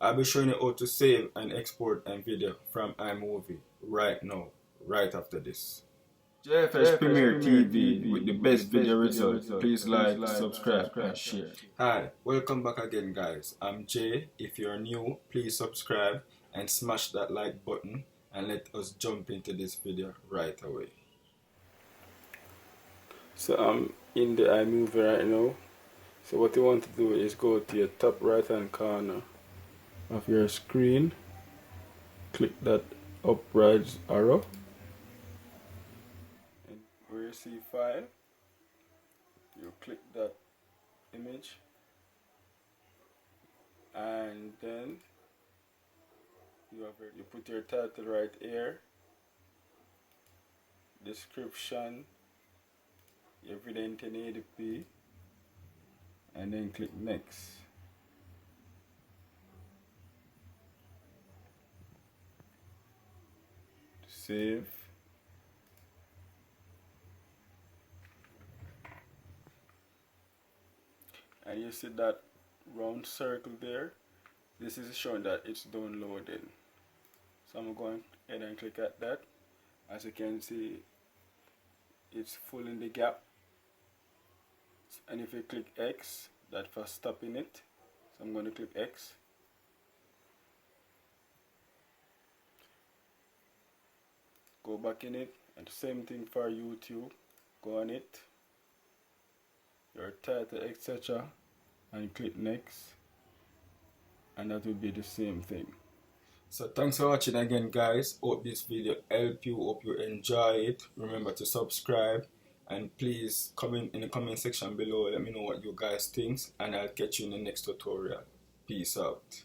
I'll be showing you how to save and export a video from iMovie right now, right after this. JFS Premier TV with the best video results. Please like, subscribe and share. Hi, welcome back again guys. I'm Jay. If you're new, please subscribe and smash that like button and let us jump into this video right away. So I'm in the iMovie right now. So what you want to do is go to your top right hand corner of your screen, click that up right arrow, and where you see file, you click that image, and then you put your title right here, description, your video in 1080p, and then click next. Save. And you see that round circle there? This is showing that it's downloading. So I'm going ahead and click at that. As you can see, it's full in the gap. And if you click X, that for stopping it. So I'm going to click X. Go back in it, and same thing for YouTube. Go on it, your title, etc., and click next, and that will be the same thing. So thanks for watching again guys. Hope this video helped you, hope you enjoy it. Remember to subscribe, and please comment in the comment section below, let me know what you guys think, and I'll catch you in the next tutorial. Peace out.